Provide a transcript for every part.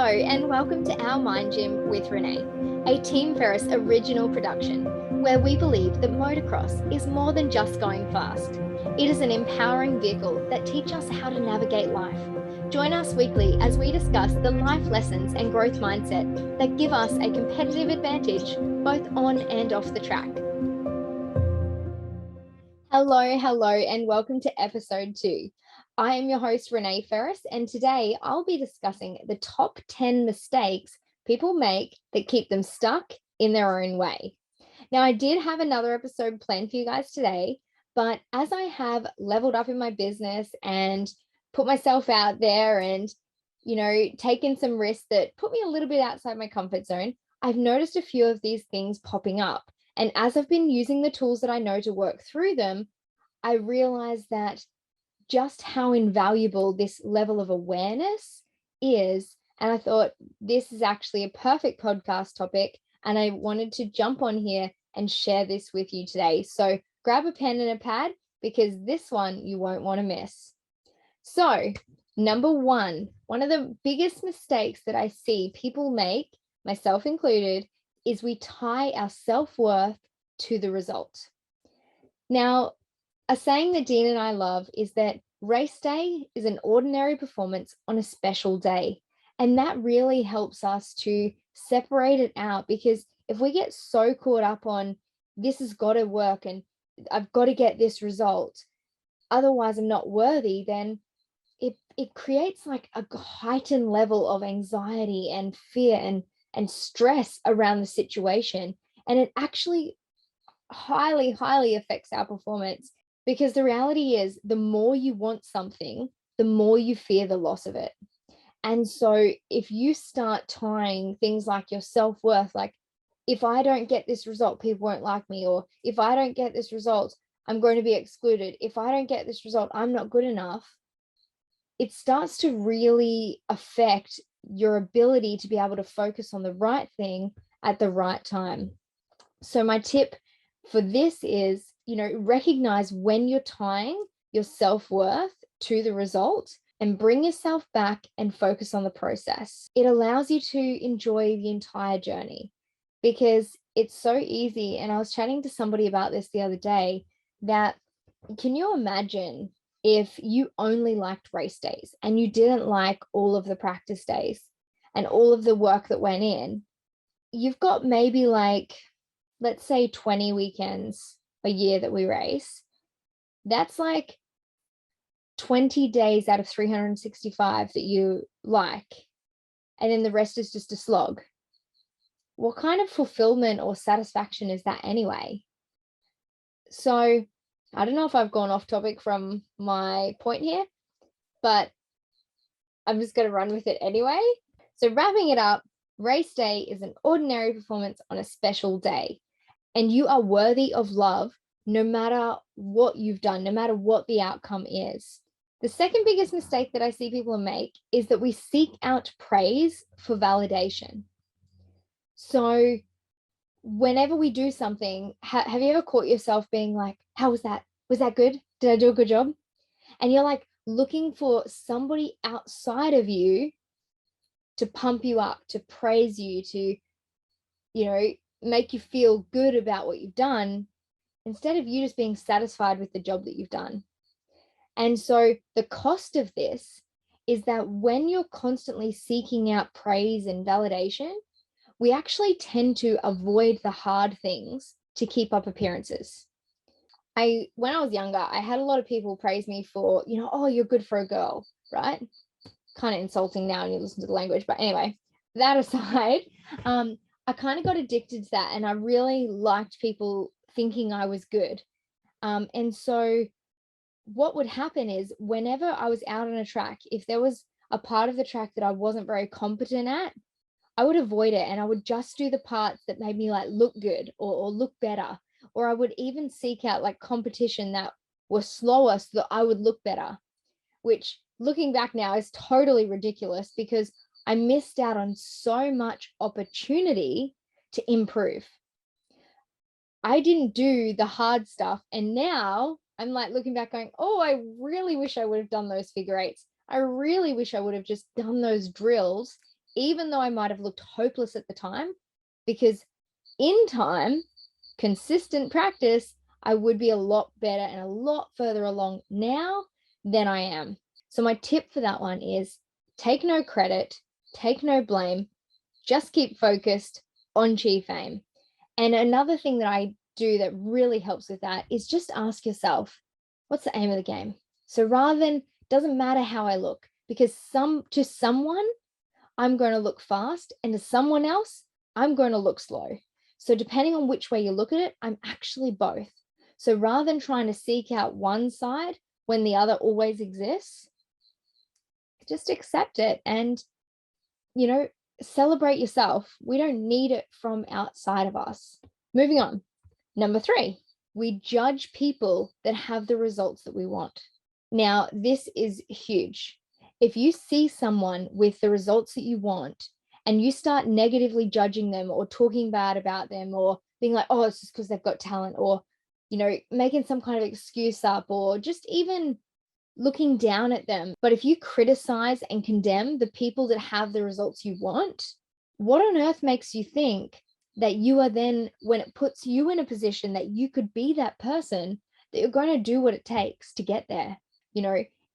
and welcome to Our Mind Gym with Renee, a Team Ferris original production, where we believe that motocross is more than just going fast. It is an empowering vehicle that teaches us how to navigate life. Join us weekly as we discuss the life lessons and growth mindset that give us a competitive advantage both on and off the track. Hello, and welcome to episode 2. I am your host, Renee Ferris, and today I'll be discussing the top 10 mistakes people make that keep them stuck in their own way. Now, I did have another episode planned for you guys today, but as I have leveled up in my business and put myself out there and, taken some risks that put me a little bit outside my comfort zone, I've noticed a few of these things popping up. And as I've been using the tools that I know to work through them, I realized that just how invaluable this level of awareness is. And I thought this is actually a perfect podcast topic. And I wanted to jump on here and share this with you today. So grab a pen and a pad because this one you won't want to miss. So number one of the biggest mistakes that I see people make, myself included, is we tie our self-worth to the result. Now, a saying that Dean and I love is that race day is an ordinary performance on a special day. And that really helps us to separate it out, because if we get so caught up on this has got to work and I've got to get this result, otherwise I'm not worthy, then it creates like a heightened level of anxiety and fear and stress around the situation. And it actually highly, highly affects our performance. Because the reality is, the more you want something, the more you fear the loss of it. And so if you start tying things like your self-worth, like if I don't get this result, people won't like me, or if I don't get this result, I'm going to be excluded. If I don't get this result, I'm not good enough. It starts to really affect your ability to be able to focus on the right thing at the right time. So my tip for this is, recognize when you're tying your self-worth to the result and bring yourself back and focus on the process. It allows you to enjoy the entire journey, because it's so easy. And I was chatting to somebody about this the other day, that can you imagine if you only liked race days and you didn't like all of the practice days and all of the work that went in? You've got maybe let's say 20 weekends a year that we race. That's like 20 days out of 365 that you like, and then the rest is just a slog. What kind of fulfillment or satisfaction is that anyway? So I don't know if I've gone off topic from my point here, but I'm just going to run with it anyway. So wrapping it up, race day is an ordinary performance on a special day. And you are worthy of love no matter what you've done, no matter what the outcome is. The second biggest mistake that I see people make is that we seek out praise for validation. So whenever we do something, have you ever caught yourself being like, how was that? Was that good? Did I do a good job? And you're like looking for somebody outside of you to pump you up, to praise you, to, make you feel good about what you've done, instead of you just being satisfied with the job that you've done. And so the cost of this is that when you're constantly seeking out praise and validation, we actually tend to avoid the hard things to keep up appearances. When I was younger, I had a lot of people praise me for, oh, you're good for a girl, right? Kind of insulting now when you listen to the language, but anyway, that aside, I kind of got addicted to that, and I really liked people thinking I was good. And so what would happen is, whenever I was out on a track, if there was a part of the track that I wasn't very competent at, I would avoid it, and I would just do the parts that made me look good or look better. Or I would even seek out competition that was slower so that I would look better, which looking back now is totally ridiculous, because I missed out on so much opportunity to improve. I didn't do the hard stuff. And now I'm looking back going, oh, I really wish I would have done those figure eights. I really wish I would have just done those drills even though I might have looked hopeless at the time, because in time, consistent practice, I would be a lot better and a lot further along now than I am. So my tip for that one is take no credit, take no blame, just keep focused on chief aim. And another thing that I do that really helps with that is just ask yourself, what's the aim of the game? So rather than, doesn't matter how I look, because to someone, I'm going to look fast, and to someone else, I'm going to look slow. So depending on which way you look at it, I'm actually both. So rather than trying to seek out one side when the other always exists, just accept it and, celebrate yourself. We don't need it from outside of us. Moving on. Number 3, we judge people that have the results that we want. Now, this is huge. If you see someone with the results that you want and you start negatively judging them or talking bad about them or being like, oh, it's just because they've got talent, or, making some kind of excuse up, or just even looking down at them. But if you criticize and condemn the people that have the results you want, what on earth makes you think that you are then, when it puts you in a position that you could be that person, that you're going to do what it takes to get there?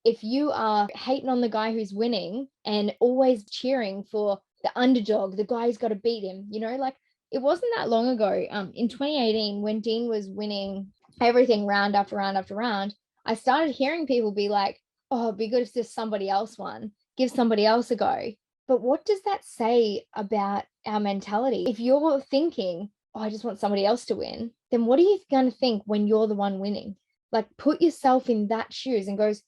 If you are hating on the guy who's winning and always cheering for the underdog, the guy who's got to beat him, like, it wasn't that long ago, in 2018, when Dean was winning everything round after round after round, I started hearing people be like, oh, it'd be good if there's somebody else won, give somebody else a go. But what does that say about our mentality? If you're thinking, oh, I just want somebody else to win, then what are you going to think when you're the one winning? Like, put yourself in that shoes and goes,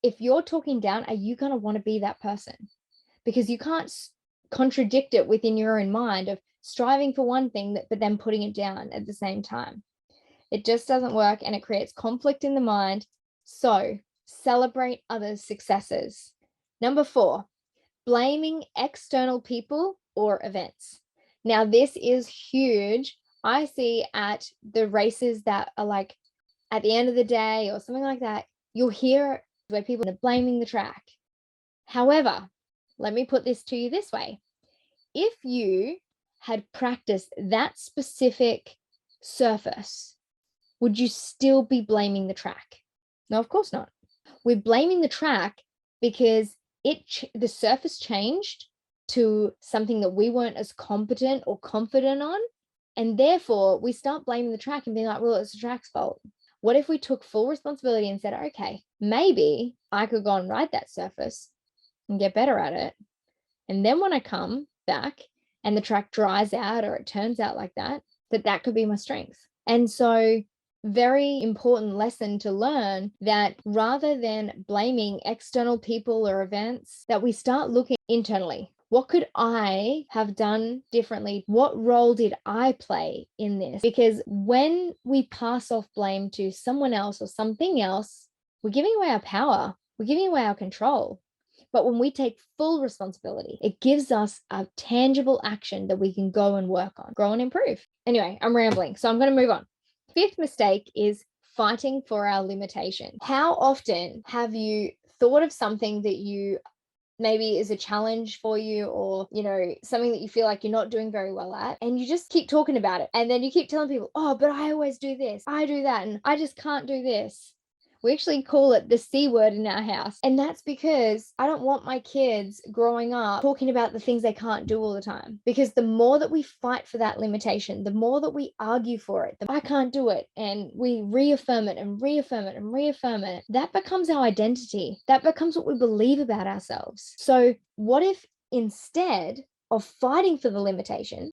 if you're talking down, are you going to want to be that person? Because you can't contradict it within your own mind of striving for one thing, but then putting it down at the same time. It just doesn't work, and it creates conflict in the mind. So celebrate others' successes. Number 4, blaming external people or events. Now, this is huge. I see at the races that are like at the end of the day or something like that, you'll hear where people are blaming the track. However, let me put this to you this way. If you had practiced that specific surface, would you still be blaming the track? No, of course not. We're blaming the track because the surface changed to something that we weren't as competent or confident on. And therefore, we start blaming the track and being like, well, it's the track's fault. What if we took full responsibility and said, okay, maybe I could go and ride that surface and get better at it. And then when I come back and the track dries out or it turns out like that, that could be my strength. And so, very important lesson to learn, that rather than blaming external people or events, that we start looking internally. What could I have done differently? What role did I play in this? Because when we pass off blame to someone else or something else, we're giving away our power. We're giving away our control. But when we take full responsibility, it gives us a tangible action that we can go and work on, grow and improve. Anyway, I'm rambling, so I'm going to move on. 5th mistake is fighting for our limitation. How often have you thought of something that you maybe is a challenge for you, or something that you feel like you're not doing very well at, and you just keep talking about it, and then you keep telling people, oh, but I always do this, I do that, and I just can't do this? We actually call it the C word in our house. And that's because I don't want my kids growing up talking about the things they can't do all the time. Because the more that we fight for that limitation, the more that we argue for it, I can't do it, and we reaffirm it and reaffirm it and reaffirm it, that becomes our identity. That becomes what we believe about ourselves. So what if instead of fighting for the limitation,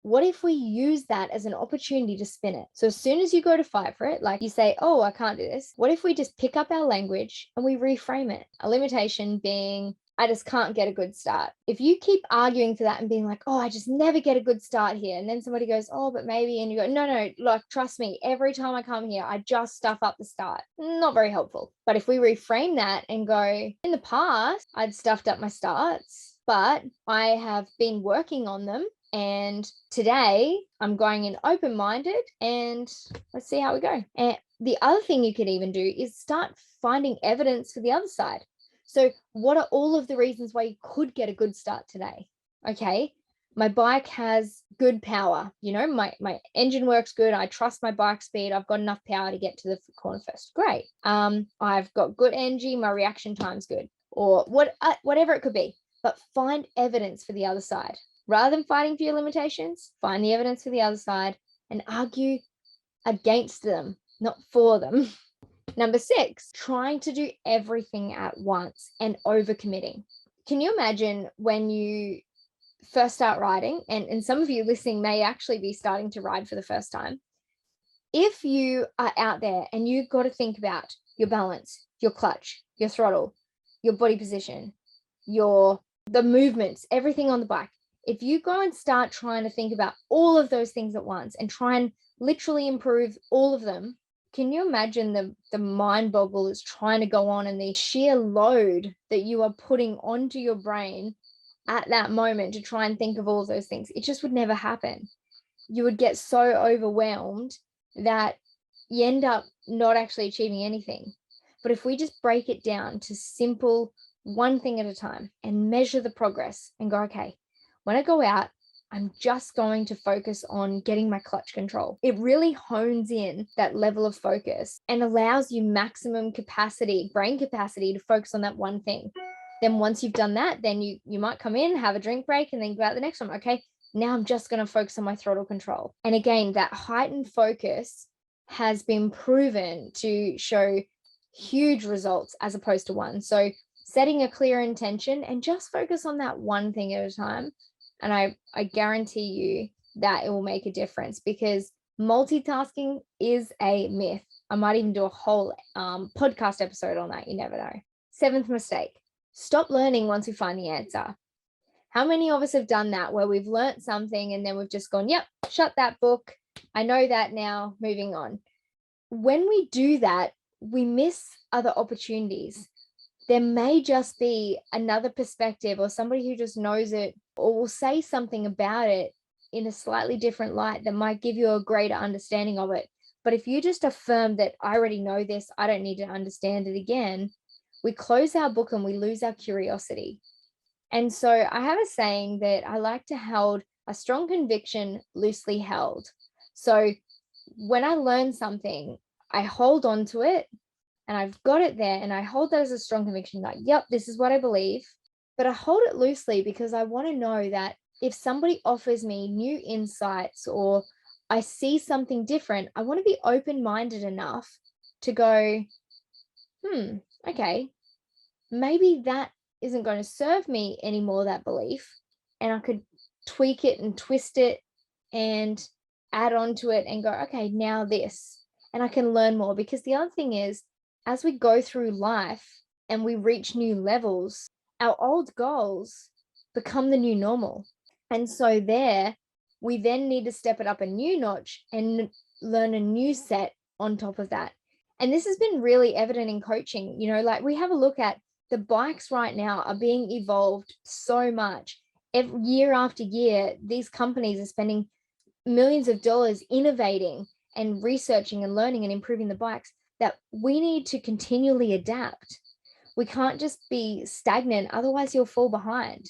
what if we use that as an opportunity to spin it? So as soon as you go to fight for it, like you say, oh, I can't do this. What if we just pick up our language and we reframe it? A limitation being, I just can't get a good start. If you keep arguing for that and being like, oh, I just never get a good start here, and then somebody goes, oh, but maybe, and you go, no, look, trust me, every time I come here, I just stuff up the start. Not very helpful. But if we reframe that and go, in the past, I'd stuffed up my starts, but I have been working on them. And today I'm going in open-minded, and let's see how we go. And the other thing you could even do is start finding evidence for the other side. So what are all of the reasons why you could get a good start today? Okay, my bike has good power. My engine works good. I trust my bike speed. I've got enough power to get to the corner first. Great. I've got good energy. My reaction time's good, or whatever it could be. But find evidence for the other side. Rather than fighting for your limitations, find the evidence for the other side and argue against them, not for them. Number 6, trying to do everything at once and overcommitting. Can you imagine when you first start riding, and some of you listening may actually be starting to ride for the first time? If you are out there and you've got to think about your balance, your clutch, your throttle, your body position, the movements, everything on the bike. If you go and start trying to think about all of those things at once and try and literally improve all of them, can you imagine the mind boggle is trying to go on and the sheer load that you are putting onto your brain at that moment to try and think of all of those things? It just would never happen. You would get so overwhelmed that you end up not actually achieving anything. But if we just break it down to simple one thing at a time and measure the progress and go, okay, when I go out, I'm just going to focus on getting my clutch control. It really hones in that level of focus and allows you maximum capacity, brain capacity, to focus on that one thing. Then once you've done that, then you might come in, have a drink break, and then go out the next one. Okay, now I'm just going to focus on my throttle control. And again, that heightened focus has been proven to show huge results as opposed to one. So setting a clear intention and just focus on that one thing at a time. And I guarantee you that it will make a difference, because multitasking is a myth. I might even do a whole podcast episode on that. You never know. 7th mistake, stop learning once we find the answer. How many of us have done that, where we've learned something and then we've just gone, yep, shut that book. I know that now, moving on. When we do that, we miss other opportunities. There may just be another perspective or somebody who just knows it or will say something about it in a slightly different light that might give you a greater understanding of it. But if you just affirm that I already know this, I don't need to understand it again, we close our book and we lose our curiosity. And so I have a saying that I like to hold a strong conviction loosely held. So when I learn something, I hold on to it and I've got it there and I hold that as a strong conviction, like, yep, this is what I believe. But I hold it loosely because I want to know that if somebody offers me new insights or I see something different, I want to be open-minded enough to go, okay, maybe that isn't going to serve me anymore, that belief. And I could tweak it and twist it and add on to it and go, okay, now this. And I can learn more. Because the other thing is, as we go through life and we reach new levels, our old goals become the new normal. And so we then need to step it up a new notch and learn a new set on top of that. And this has been really evident in coaching. Like we have a look at the bikes right now are being evolved so much. Every year after year, these companies are spending millions of dollars innovating and researching and learning and improving the bikes, that we need to continually adapt. We can't just be stagnant, otherwise you'll fall behind.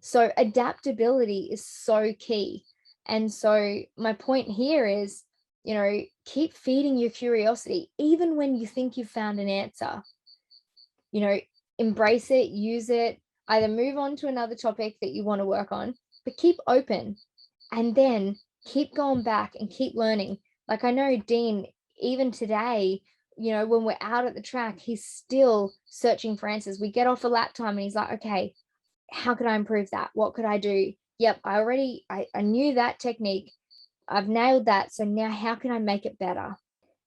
So adaptability is so key. And so my point here is, keep feeding your curiosity, even when you think you've found an answer. Embrace it, use it, either move on to another topic that you want to work on, but keep open and then keep going back and keep learning. Like I know Dean, even today, when we're out at the track, he's still searching for answers. We get off a lap time and he's like, okay, how could I improve that? What could I do? Yep, I knew that technique. I've nailed that. So now how can I make it better?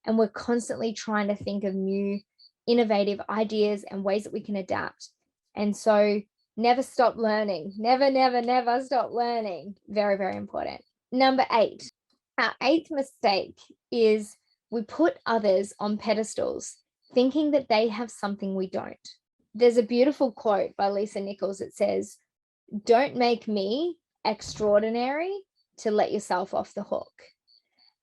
And we're constantly trying to think of new innovative ideas and ways that we can adapt. And so never stop learning. Never, never, never stop learning. Very, very important. Number 8, our 8th mistake is we put others on pedestals, thinking that they have something we don't. There's a beautiful quote by Lisa Nichols that says, "Don't make me extraordinary to let yourself off the hook."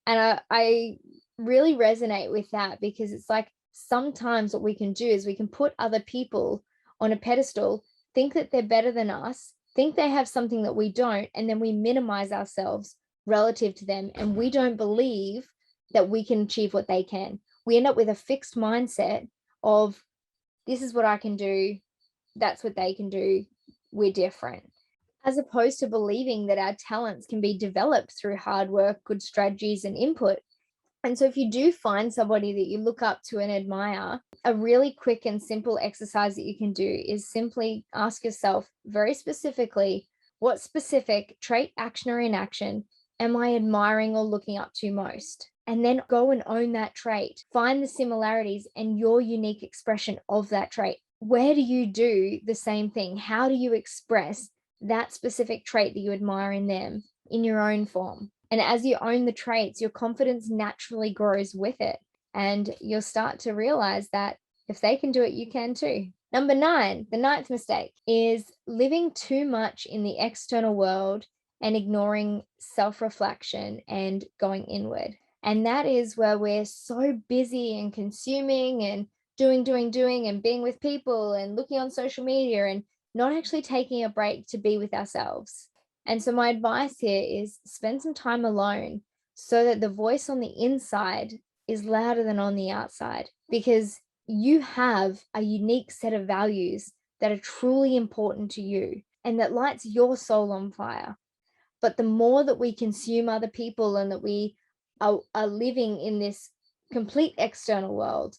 And I really resonate with that, because it's like sometimes what we can do is we can put other people on a pedestal, think that they're better than us, think they have something that we don't, and then we minimize ourselves relative to them, and we don't believe that we can achieve what they can. We end up with a fixed mindset of, this is what I can do, that's what they can do, we're different, as opposed to believing that our talents can be developed through hard work, good strategies, and input. And so if you do find somebody that you look up to and admire, a really quick and simple exercise that you can do is simply ask yourself very specifically, what specific trait, action, or inaction am I admiring or looking up to most? And then go and own that trait. Find the similarities and your unique expression of that trait. Where do you do the same thing? How do you express that specific trait that you admire in them in your own form? And as you own the traits, your confidence naturally grows with it. And you'll start to realize that if they can do it, you can too. Number 9, the 9th mistake is living too much in the external world and ignoring self-reflection and going inward. And that is where we're so busy and consuming and doing, and being with people and looking on social media and not actually taking a break to be with ourselves. And so my advice here is spend some time alone so that the voice on the inside is louder than on the outside, because you have a unique set of values that are truly important to you and that lights your soul on fire. But the more that we consume other people and that we are living in this complete external world,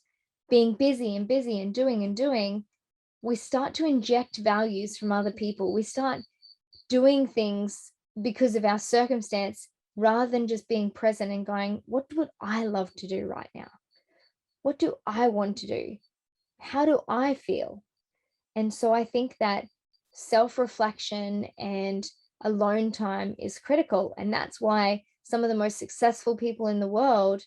being busy and doing, we start to inject values from other people. We start doing things because of our circumstance rather than just being present and going, what would I love to do right now? What do I want to do? How do I feel? And so I think that self-reflection and alone time is critical. And that's why some of the most successful people in the world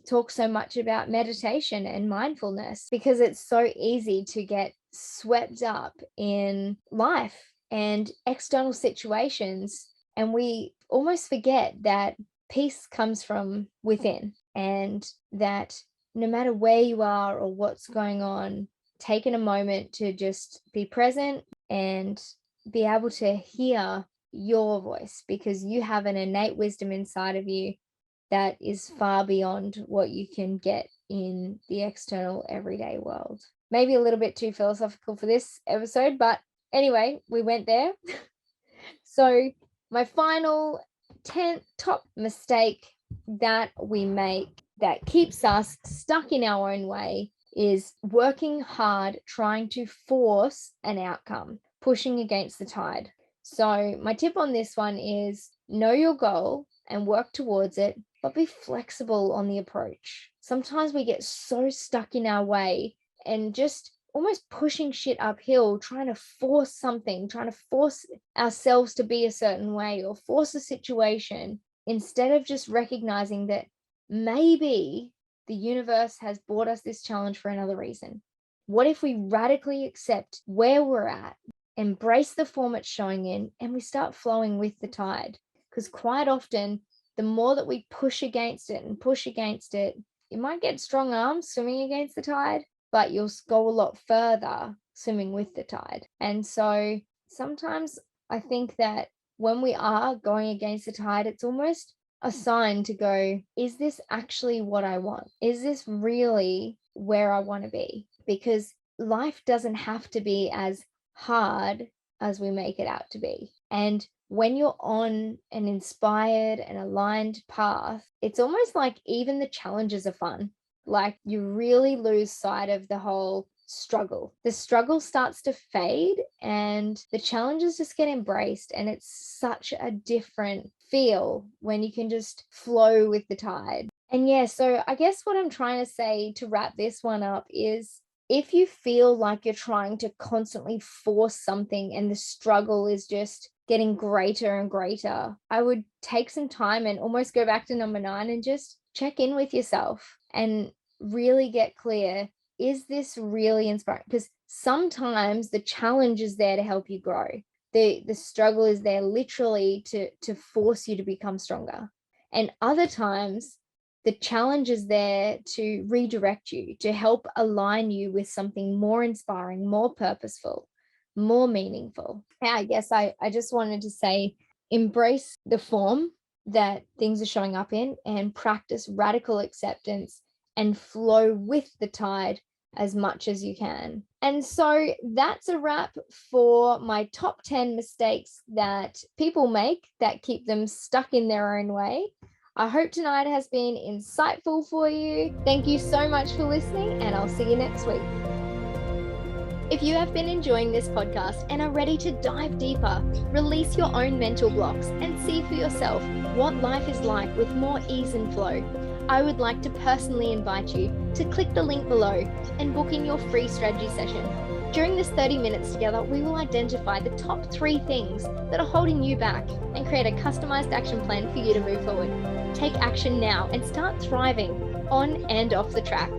talk so much about meditation and mindfulness, because it's so easy to get swept up in life and external situations. And we almost forget that peace comes from within, and that no matter where you are or what's going on, taking a moment to just be present and be able to hear your voice, because you have an innate wisdom inside of you that is far beyond what you can get in the external everyday world. Maybe a little bit too philosophical for this episode, but anyway, we went there. So my final 10th top mistake that we make that keeps us stuck in our own way is working hard, trying to force an outcome, pushing against the tide. So my tip on this one is know your goal and work towards it, but be flexible on the approach. Sometimes we get so stuck in our way and just almost pushing shit uphill, trying to force something, trying to force ourselves to be a certain way or force a situation, instead of just recognizing that maybe the universe has brought us this challenge for another reason. What if we radically accept where we're at, embrace the form it's showing in, and we start flowing with the tide? Because quite often, the more that we push against it and push against it, you might get strong arms swimming against the tide, but you'll go a lot further swimming with the tide. And so sometimes I think that when we are going against the tide, it's almost a sign to go, is this actually what I want? Is this really where I want to be? Because life doesn't have to be as hard as we make it out to be. And when you're on an inspired and aligned path, it's almost like even the challenges are fun. Like you really lose sight of the whole struggle. The struggle starts to fade and the challenges just get embraced. And it's such a different feel when you can just flow with the tide. And yeah, so I guess what I'm trying to say to wrap this one up is, if you feel like you're trying to constantly force something and the struggle is just getting greater and greater, I would take some time and almost go back to number 9 and just check in with yourself and really get clear, is this really inspiring? Because sometimes the challenge is there to help you grow. The struggle is there literally to force you to become stronger. And other times The challenge is there to redirect you, to help align you with something more inspiring, more purposeful, more meaningful. Yeah, I guess I just wanted to say, embrace the form that things are showing up in and practice radical acceptance and flow with the tide as much as you can. And so that's a wrap for my top 10 mistakes that people make that keep them stuck in their own way. I hope tonight has been insightful for you. Thank you so much for listening, and I'll see you next week. If you have been enjoying this podcast and are ready to dive deeper, release your own mental blocks, and see for yourself what life is like with more ease and flow, I would like to personally invite you to click the link below and book in your free strategy session. During this 30 minutes together, we will identify the top 3 things that are holding you back and create a customized action plan for you to move forward. Take action now and start thriving on and off the track.